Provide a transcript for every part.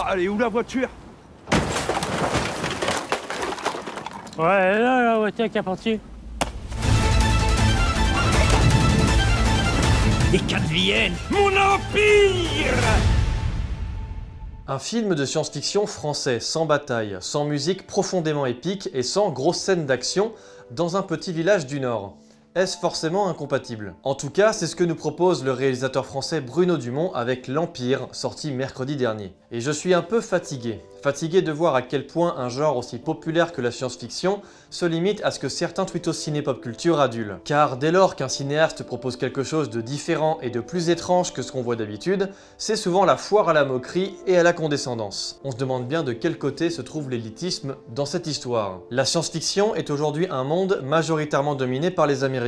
Allez, où la voiture? Ouais, là, la voiture qui est partie. Et qu'advienne mon empire! Un film de science-fiction français, sans bataille, sans musique profondément épique et sans grosse scène d'action dans un petit village du Nord. Est-ce forcément incompatible? En tout cas, c'est ce que nous propose le réalisateur français Bruno Dumont avec L'Empire, sorti mercredi dernier. Et je suis un peu fatigué. Fatigué de voir à quel point un genre aussi populaire que la science-fiction se limite à ce que certains tweetos ciné pop culture adulent. Car dès lors qu'un cinéaste propose quelque chose de différent et de plus étrange que ce qu'on voit d'habitude, c'est souvent la foire à la moquerie et à la condescendance. On se demande bien de quel côté se trouve l'élitisme dans cette histoire. La science-fiction est aujourd'hui un monde majoritairement dominé par les Américains.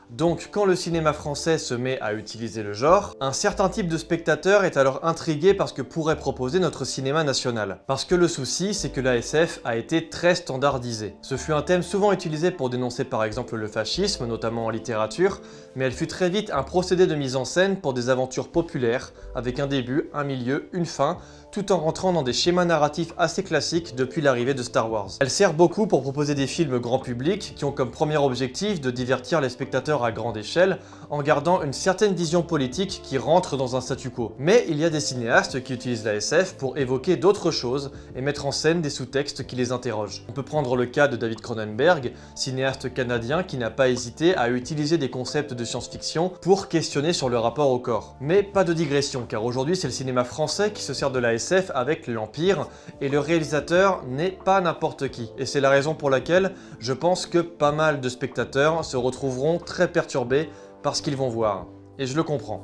Donc quand le cinéma français se met à utiliser le genre, un certain type de spectateur est alors intrigué par ce que pourrait proposer notre cinéma national. Parce que le souci, c'est que la SF a été très standardisée. Ce fut un thème souvent utilisé pour dénoncer par exemple le fascisme, notamment en littérature, mais elle fut très vite un procédé de mise en scène pour des aventures populaires, avec un début, un milieu, une fin, tout en rentrant dans des schémas narratifs assez classiques depuis l'arrivée de Star Wars. Elle sert beaucoup pour proposer des films grand public qui ont comme premier objectif de divertir les spectateurs à grande échelle en gardant une certaine vision politique qui rentre dans un statu quo. Mais il y a des cinéastes qui utilisent la SF pour évoquer d'autres choses et mettre en scène des sous-textes qui les interrogent. On peut prendre le cas de David Cronenberg, cinéaste canadien qui n'a pas hésité à utiliser des concepts de science-fiction pour questionner sur le rapport au corps. Mais pas de digression, car aujourd'hui c'est le cinéma français qui se sert de la SF avec L'Empire, et le réalisateur n'est pas n'importe qui. Et c'est la raison pour laquelle je pense que pas mal de spectateurs se retrouveront très perturbés par ce qu'ils vont voir. Et je le comprends.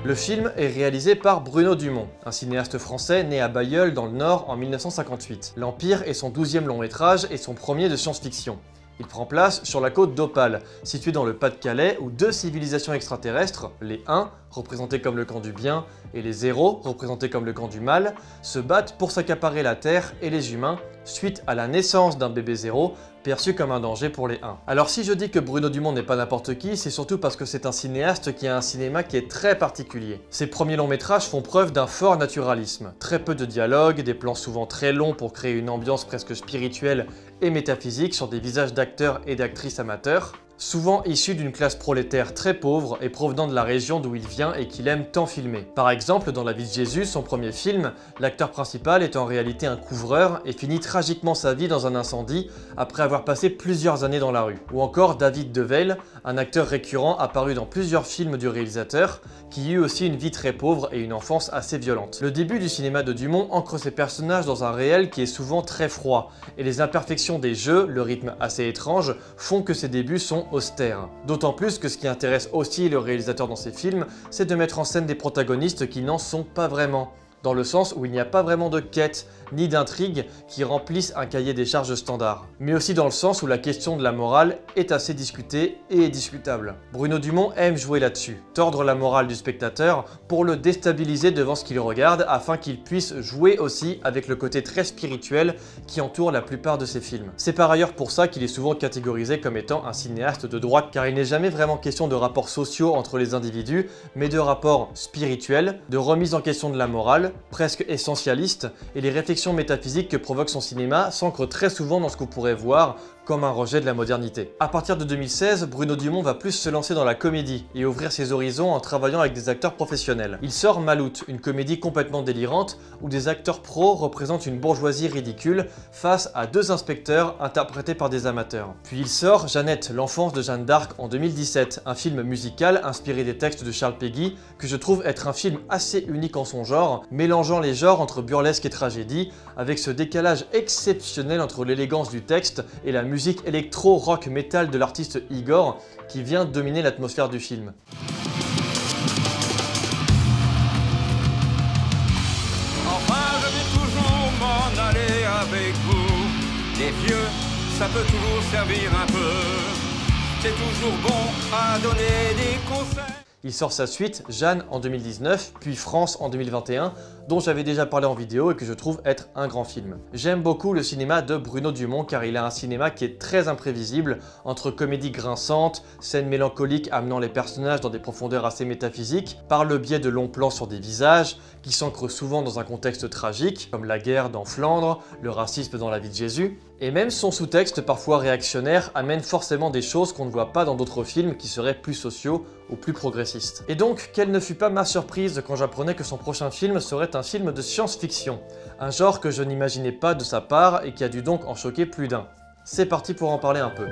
Le film est réalisé par Bruno Dumont, un cinéaste français né à Bailleul dans le Nord en 1958. L'Empire est son 12e long métrage et son premier de science-fiction. Il prend place sur la côte d'Opale, située dans le Pas-de-Calais, où deux civilisations extraterrestres, les 1, représentés comme le camp du bien, et les 0, représentés comme le camp du mal, se battent pour s'accaparer la Terre et les humains, suite à la naissance d'un bébé 0, perçu comme un danger pour les 1. Alors si je dis que Bruno Dumont n'est pas n'importe qui, c'est surtout parce que c'est un cinéaste qui a un cinéma qui est très particulier. Ses premiers longs métrages font preuve d'un fort naturalisme. Très peu de dialogue, des plans souvent très longs pour créer une ambiance presque spirituelle et métaphysique sur des visages d'acteurs et d'actrices amateurs. Souvent issu d'une classe prolétaire très pauvre et provenant de la région d'où il vient et qu'il aime tant filmer. Par exemple, dans La vie de Jésus, son premier film, l'acteur principal est en réalité un couvreur et finit tragiquement sa vie dans un incendie après avoir passé plusieurs années dans la rue. Ou encore David Deveil, un acteur récurrent apparu dans plusieurs films du réalisateur, qui eut aussi une vie très pauvre et une enfance assez violente. Le début du cinéma de Dumont ancre ses personnages dans un réel qui est souvent très froid, et les imperfections des jeux, le rythme assez étrange, font que ses débuts sont austère. D'autant plus que ce qui intéresse aussi le réalisateur dans ses films, c'est de mettre en scène des protagonistes qui n'en sont pas vraiment, dans le sens où il n'y a pas vraiment de quête ni d'intrigue qui remplissent un cahier des charges standard, mais aussi dans le sens où la question de la morale est assez discutée et est discutable. Bruno Dumont aime jouer là-dessus, tordre la morale du spectateur pour le déstabiliser devant ce qu'il regarde afin qu'il puisse jouer aussi avec le côté très spirituel qui entoure la plupart de ses films. C'est par ailleurs pour ça qu'il est souvent catégorisé comme étant un cinéaste de droite, car il n'est jamais vraiment question de rapports sociaux entre les individus, mais de rapports spirituels, de remise en question de la morale, presque essentialiste, et les réflexions métaphysiques que provoque son cinéma s'ancrent très souvent dans ce qu'on pourrait voir comme un rejet de la modernité. À partir de 2016, Bruno Dumont va plus se lancer dans la comédie et ouvrir ses horizons en travaillant avec des acteurs professionnels. Il sort Maloute, une comédie complètement délirante où des acteurs pros représentent une bourgeoisie ridicule face à deux inspecteurs interprétés par des amateurs. Puis il sort Jeannette, l'enfance de Jeanne d'Arc en 2017, un film musical inspiré des textes de Charles Péguy que je trouve être un film assez unique en son genre, mélangeant les genres entre burlesque et tragédie, avec ce décalage exceptionnel entre l'élégance du texte et la musique électro-rock-metal de l'artiste Igor qui vient dominer l'atmosphère du film. Enfin, je vais toujours m'en aller avec vous. Les vieux, ça peut toujours servir un peu. C'est toujours bon à donner des conseils. Il sort sa suite, Jeanne, en 2019, puis France en 2021, dont j'avais déjà parlé en vidéo et que je trouve être un grand film. J'aime beaucoup le cinéma de Bruno Dumont car il a un cinéma qui est très imprévisible, entre comédie grinçante, scènes mélancoliques amenant les personnages dans des profondeurs assez métaphysiques, par le biais de longs plans sur des visages, qui s'ancrent souvent dans un contexte tragique, comme la guerre dans Flandre, le racisme dans la vie de Jésus, et même son sous-texte parfois réactionnaire amène forcément des choses qu'on ne voit pas dans d'autres films qui seraient plus sociaux ou plus progressistes. Et donc, quelle ne fut pas ma surprise quand j'apprenais que son prochain film serait un film de science-fiction, un genre que je n'imaginais pas de sa part et qui a dû donc en choquer plus d'un. C'est parti pour en parler un peu.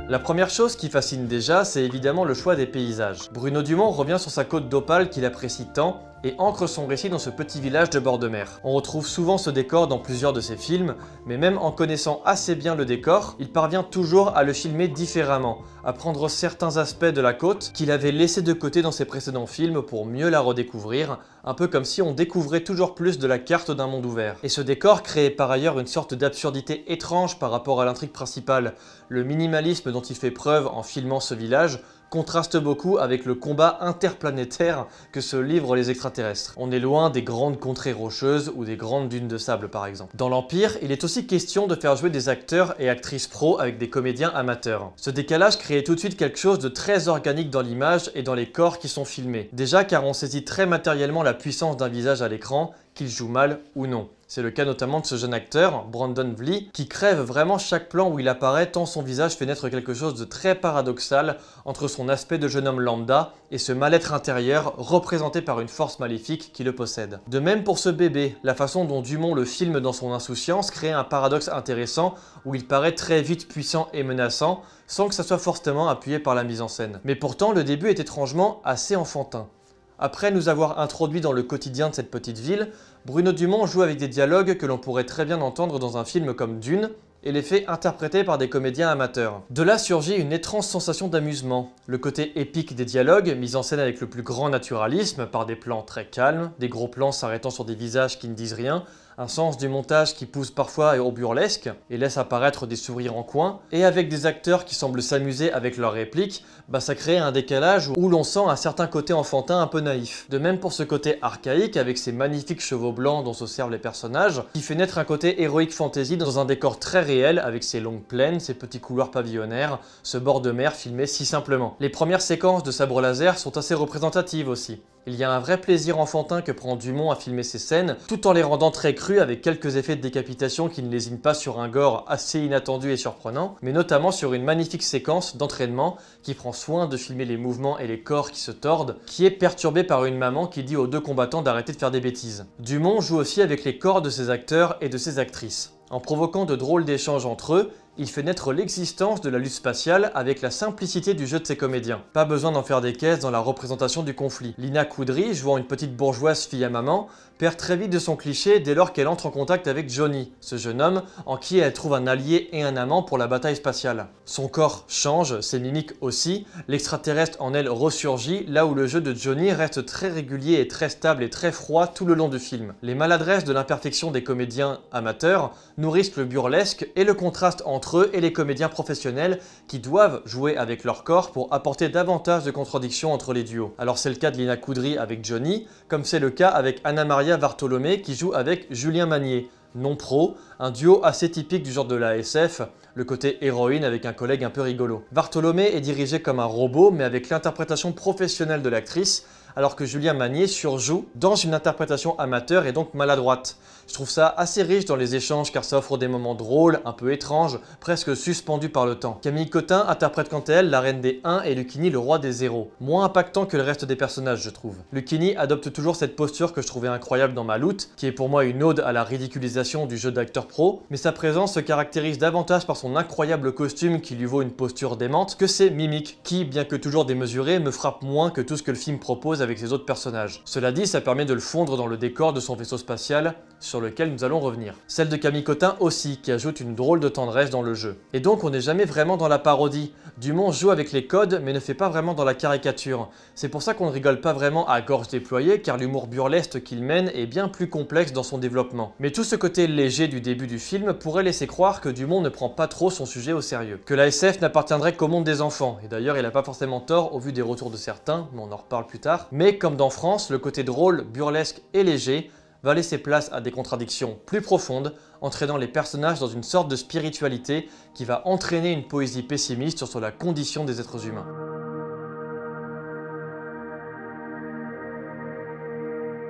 La première chose qui fascine déjà, c'est évidemment le choix des paysages. Bruno Dumont revient sur sa côte d'Opale qu'il apprécie tant et ancre son récit dans ce petit village de bord de mer. On retrouve souvent ce décor dans plusieurs de ses films, mais même en connaissant assez bien le décor, il parvient toujours à le filmer différemment, à prendre certains aspects de la côte qu'il avait laissés de côté dans ses précédents films pour mieux la redécouvrir, un peu comme si on découvrait toujours plus de la carte d'un monde ouvert. Et ce décor créait par ailleurs une sorte d'absurdité étrange par rapport à l'intrigue principale. Le minimalisme dont il fait preuve en filmant ce village contraste beaucoup avec le combat interplanétaire que se livrent les extraterrestres. On est loin des grandes contrées rocheuses ou des grandes dunes de sable par exemple. Dans l'Empire, il est aussi question de faire jouer des acteurs et actrices pros avec des comédiens amateurs. Ce décalage créait tout de suite quelque chose de très organique dans l'image et dans les corps qui sont filmés. Déjà car on saisit très matériellement la puissance d'un visage à l'écran, qu'il joue mal ou non. C'est le cas notamment de ce jeune acteur, Brandon Vlie, qui crève vraiment chaque plan où il apparaît tant son visage fait naître quelque chose de très paradoxal entre son aspect de jeune homme lambda et ce mal-être intérieur représenté par une force maléfique qui le possède. De même pour ce bébé, la façon dont Dumont le filme dans son insouciance crée un paradoxe intéressant où il paraît très vite puissant et menaçant sans que ça soit forcément appuyé par la mise en scène. Mais pourtant, le début est étrangement assez enfantin. Après nous avoir introduits dans le quotidien de cette petite ville, Bruno Dumont joue avec des dialogues que l'on pourrait très bien entendre dans un film comme Dune, et les fait interpréter par des comédiens amateurs. De là surgit une étrange sensation d'amusement. Le côté épique des dialogues, mis en scène avec le plus grand naturalisme, par des plans très calmes, des gros plans s'arrêtant sur des visages qui ne disent rien, un sens du montage qui pousse parfois au burlesque et laisse apparaître des sourires en coin, et avec des acteurs qui semblent s'amuser avec leurs répliques, ça crée un décalage où l'on sent un certain côté enfantin un peu naïf. De même pour ce côté archaïque avec ces magnifiques chevaux blancs dont se servent les personnages, qui fait naître un côté héroïque fantasy dans un décor très réel avec ses longues plaines, ses petits couloirs pavillonnaires, ce bord de mer filmé si simplement. Les premières séquences de sabre laser sont assez représentatives aussi. Il y a un vrai plaisir enfantin que prend Dumont à filmer ces scènes, tout en les rendant très crues avec quelques effets de décapitation qui ne lésinent pas sur un gore assez inattendu et surprenant, mais notamment sur une magnifique séquence d'entraînement qui prend soin de filmer les mouvements et les corps qui se tordent, qui est perturbée par une maman qui dit aux deux combattants d'arrêter de faire des bêtises. Dumont joue aussi avec les corps de ses acteurs et de ses actrices. En provoquant de drôles d'échanges entre eux, il fait naître l'existence de la lutte spatiale avec la simplicité du jeu de ses comédiens. Pas besoin d'en faire des caisses dans la représentation du conflit. Lina Coudry, jouant une petite bourgeoise fille à maman, perd très vite de son cliché dès lors qu'elle entre en contact avec Johnny, ce jeune homme en qui elle trouve un allié et un amant pour la bataille spatiale. Son corps change, ses mimiques aussi, l'extraterrestre en elle ressurgit là où le jeu de Johnny reste très régulier et très stable et très froid tout le long du film. Les maladresses de l'imperfection des comédiens amateurs nourrissent le burlesque et le contraste entre eux et les comédiens professionnels qui doivent jouer avec leur corps pour apporter davantage de contradictions entre les duos. Alors c'est le cas de Lina Coudry avec Johnny, comme c'est le cas avec Anna Maria Bartolomé qui joue avec Julien Magnier, non pro, un duo assez typique du genre de la SF, le côté héroïne avec un collègue un peu rigolo. Bartolomé est dirigé comme un robot mais avec l'interprétation professionnelle de l'actrice, alors que Julien Magnier surjoue dans une interprétation amateur et donc maladroite. Je trouve ça assez riche dans les échanges car ça offre des moments drôles, un peu étranges, presque suspendus par le temps. Camille Cotin interprète quant à elle la reine des 1 et Lucchini le roi des 0. Moins impactant que le reste des personnages je trouve. Lucchini adopte toujours cette posture que je trouvais incroyable dans Maloute, qui est pour moi une ode à la ridiculisation du jeu d'acteur pro, mais sa présence se caractérise davantage par son incroyable costume qui lui vaut une posture démente que ses mimiques, qui, bien que toujours démesurées, me frappent moins que tout ce que le film propose avec ses autres personnages. Cela dit, ça permet de le fondre dans le décor de son vaisseau spatial, sur lequel nous allons revenir. Celle de Camille Cottin aussi, qui ajoute une drôle de tendresse dans le jeu. Et donc on n'est jamais vraiment dans la parodie. Dumont joue avec les codes, mais ne fait pas vraiment dans la caricature. C'est pour ça qu'on ne rigole pas vraiment à gorge déployée, car l'humour burlesque qu'il mène est bien plus complexe dans son développement. Mais tout ce côté léger du début du film pourrait laisser croire que Dumont ne prend pas trop son sujet au sérieux. Que la SF n'appartiendrait qu'au monde des enfants, et d'ailleurs il n'a pas forcément tort au vu des retours de certains, mais on en reparle plus tard. Mais comme dans France, le côté drôle, burlesque et léger va laisser place à des contradictions plus profondes, entraînant les personnages dans une sorte de spiritualité qui va entraîner une poésie pessimiste sur la condition des êtres humains.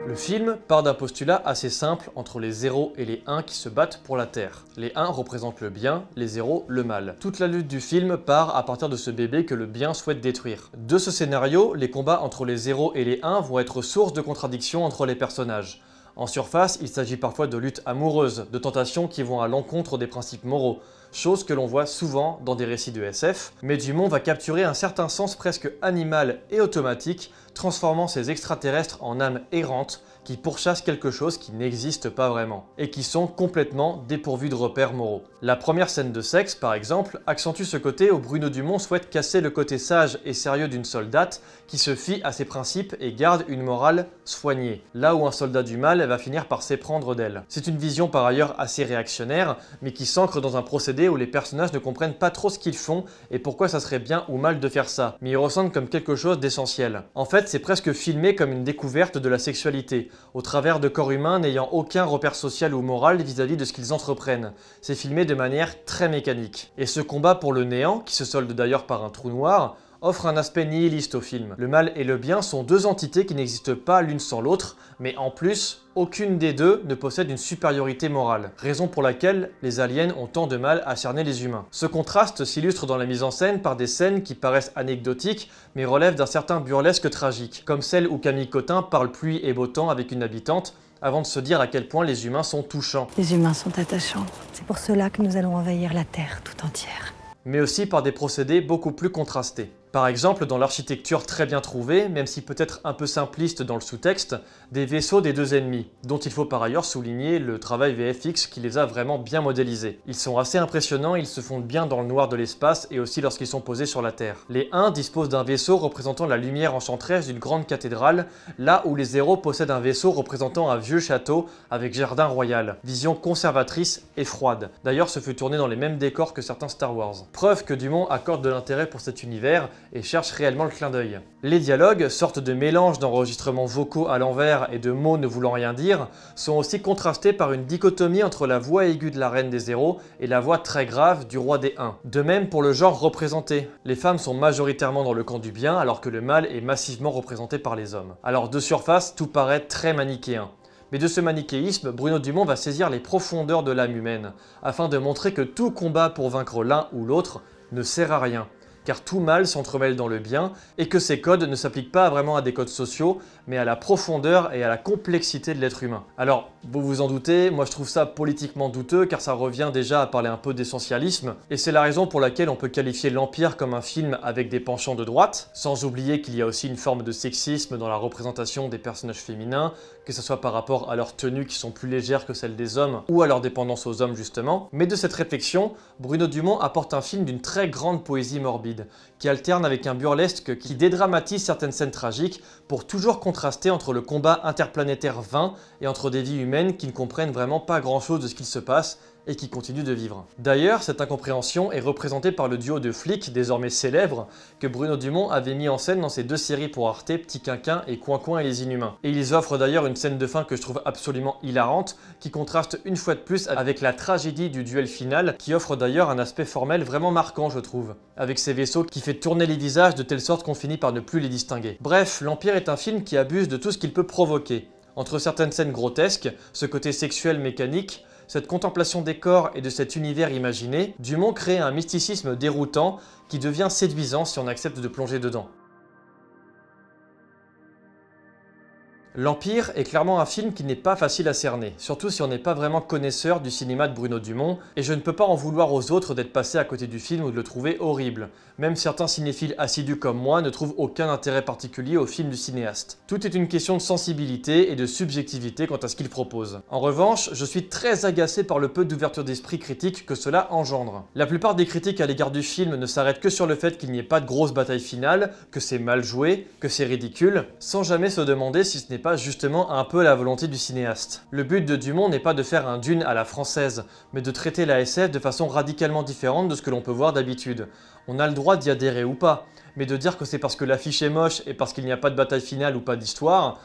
Le film part d'un postulat assez simple entre les 0 et les 1 qui se battent pour la Terre. Les 1 représentent le bien, les 0 le mal. Toute la lutte du film part à partir de ce bébé que le bien souhaite détruire. De ce scénario, les combats entre les 0 et les 1 vont être source de contradictions entre les personnages. En surface, il s'agit parfois de luttes amoureuses, de tentations qui vont à l'encontre des principes moraux, chose que l'on voit souvent dans des récits de SF, mais Dumont va capturer un certain sens presque animal et automatique, transformant ces extraterrestres en âmes errantes qui pourchassent quelque chose qui n'existe pas vraiment, et qui sont complètement dépourvus de repères moraux. La première scène de sexe, par exemple, accentue ce côté où Bruno Dumont souhaite casser le côté sage et sérieux d'une soldate qui se fie à ses principes et garde une morale soignée, là où un soldat du mal va finir par s'éprendre d'elle. C'est une vision par ailleurs assez réactionnaire, mais qui s'ancre dans un procédé où les personnages ne comprennent pas trop ce qu'ils font et pourquoi ça serait bien ou mal de faire ça, mais ils ressentent comme quelque chose d'essentiel. En fait, c'est presque filmé comme une découverte de la sexualité, au travers de corps humains n'ayant aucun repère social ou moral vis-à-vis de ce qu'ils entreprennent. C'est filmé de manière très mécanique. Et ce combat pour le néant, qui se solde d'ailleurs par un trou noir, offre un aspect nihiliste au film. Le mal et le bien sont deux entités qui n'existent pas l'une sans l'autre, mais en plus, aucune des deux ne possède une supériorité morale, raison pour laquelle les aliens ont tant de mal à cerner les humains. Ce contraste s'illustre dans la mise en scène par des scènes qui paraissent anecdotiques, mais relèvent d'un certain burlesque tragique, comme celle où Camille Cottin parle pluie et beau temps avec une habitante, avant de se dire à quel point les humains sont touchants. Les humains sont attachants. C'est pour cela que nous allons envahir la Terre tout entière. Mais aussi par des procédés beaucoup plus contrastés. Par exemple, dans l'architecture très bien trouvée, même si peut-être un peu simpliste dans le sous-texte, des vaisseaux des deux ennemis, dont il faut par ailleurs souligner le travail VFX qui les a vraiment bien modélisés. Ils sont assez impressionnants, ils se fondent bien dans le noir de l'espace et aussi lorsqu'ils sont posés sur la Terre. Les 1 disposent d'un vaisseau représentant la lumière enchanteresse d'une grande cathédrale, là où les 0 possèdent un vaisseau représentant un vieux château avec jardin royal. Vision conservatrice et froide. D'ailleurs, ce fut tourné dans les mêmes décors que certains Star Wars. Preuve que Dumont accorde de l'intérêt pour cet univers et cherche réellement le clin d'œil. Les dialogues, sorte de mélange d'enregistrements vocaux à l'envers et de mots ne voulant rien dire, sont aussi contrastés par une dichotomie entre la voix aiguë de la reine des 0 et la voix très grave du roi des 1. De même pour le genre représenté. Les femmes sont majoritairement dans le camp du bien alors que le mal est massivement représenté par les hommes. Alors de surface, tout paraît très manichéen. Mais de ce manichéisme, Bruno Dumont va saisir les profondeurs de l'âme humaine, afin de montrer que tout combat pour vaincre l'un ou l'autre ne sert à rien, car tout mal s'entremêle dans le bien, et que ces codes ne s'appliquent pas vraiment à des codes sociaux, mais à la profondeur et à la complexité de l'être humain. Alors, vous vous en doutez, moi je trouve ça politiquement douteux, car ça revient déjà à parler un peu d'essentialisme, et c'est la raison pour laquelle on peut qualifier l'Empire comme un film avec des penchants de droite, sans oublier qu'il y a aussi une forme de sexisme dans la représentation des personnages féminins, que ce soit par rapport à leurs tenues qui sont plus légères que celles des hommes, ou à leur dépendance aux hommes justement. Mais de cette réflexion, Bruno Dumont apporte un film d'une très grande poésie morbide, qui alterne avec un burlesque qui dédramatise certaines scènes tragiques pour toujours contraster entre le combat interplanétaire vain et entre des vies humaines qui ne comprennent vraiment pas grand chose de ce qu'il se passe et qui continuent de vivre. D'ailleurs, cette incompréhension est représentée par le duo de flics désormais célèbre que Bruno Dumont avait mis en scène dans ses deux séries pour Arte, Petit Quinquin et Coin Coin et les Inhumains. Et ils offrent d'ailleurs une scène de fin que je trouve absolument hilarante, qui contraste une fois de plus avec la tragédie du duel final, qui offre d'ailleurs un aspect formel vraiment marquant je trouve, avec ces vaisseaux qui fait tourner les visages de telle sorte qu'on finit par ne plus les distinguer. Bref, l'Empire est un film qui abuse de tout ce qu'il peut provoquer. Entre certaines scènes grotesques, ce côté sexuel mécanique, cette contemplation des corps et de cet univers imaginé, Dumont crée un mysticisme déroutant qui devient séduisant si on accepte de plonger dedans. L'Empire est clairement un film qui n'est pas facile à cerner, surtout si on n'est pas vraiment connaisseur du cinéma de Bruno Dumont, et je ne peux pas en vouloir aux autres d'être passés à côté du film ou de le trouver horrible. Même certains cinéphiles assidus comme moi ne trouvent aucun intérêt particulier au film du cinéaste. Tout est une question de sensibilité et de subjectivité quant à ce qu'il propose. En revanche, je suis très agacé par le peu d'ouverture d'esprit critique que cela engendre. La plupart des critiques à l'égard du film ne s'arrêtent que sur le fait qu'il n'y ait pas de grosse bataille finale, que c'est mal joué, que c'est ridicule, sans jamais se demander si ce n'est pas justement un peu la volonté du cinéaste. Le but de Dumont n'est pas de faire un Dune à la française, mais de traiter la SF de façon radicalement différente de ce que l'on peut voir d'habitude. On a le droit d'y adhérer ou pas, mais de dire que c'est parce que l'affiche est moche et parce qu'il n'y a pas de bataille finale ou pas d'histoire,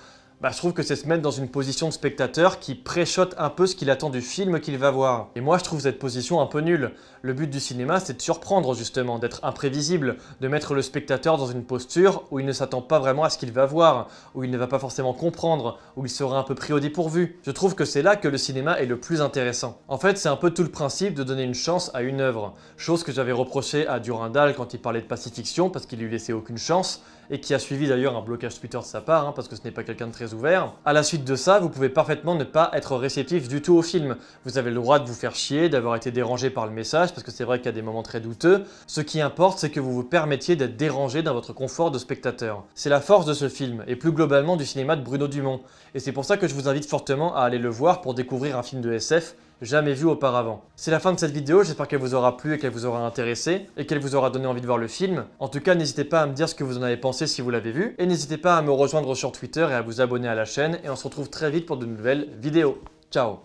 je trouve que c'est se mettre dans une position de spectateur qui préchote un peu ce qu'il attend du film qu'il va voir. Et moi je trouve cette position un peu nulle. Le but du cinéma c'est de surprendre justement, d'être imprévisible, de mettre le spectateur dans une posture où il ne s'attend pas vraiment à ce qu'il va voir, où il ne va pas forcément comprendre, où il sera un peu pris au dépourvu. Je trouve que c'est là que le cinéma est le plus intéressant. En fait c'est un peu tout le principe de donner une chance à une œuvre, chose que j'avais reproché à Durandal quand il parlait de Pacifiction parce qu'il lui laissait aucune chance, et qui a suivi d'ailleurs un blocage Twitter de sa part, parce que ce n'est pas quelqu'un de très ouvert. À la suite de ça, vous pouvez parfaitement ne pas être réceptif du tout au film. Vous avez le droit de vous faire chier, d'avoir été dérangé par le message, parce que c'est vrai qu'il y a des moments très douteux. Ce qui importe, c'est que vous vous permettiez d'être dérangé dans votre confort de spectateur. C'est la force de ce film, et plus globalement du cinéma de Bruno Dumont. Et c'est pour ça que je vous invite fortement à aller le voir pour découvrir un film de SF jamais vu auparavant. C'est la fin de cette vidéo, j'espère qu'elle vous aura plu et qu'elle vous aura intéressé et qu'elle vous aura donné envie de voir le film. En tout cas, n'hésitez pas à me dire ce que vous en avez pensé si vous l'avez vu, et n'hésitez pas à me rejoindre sur Twitter et à vous abonner à la chaîne, et on se retrouve très vite pour de nouvelles vidéos. Ciao!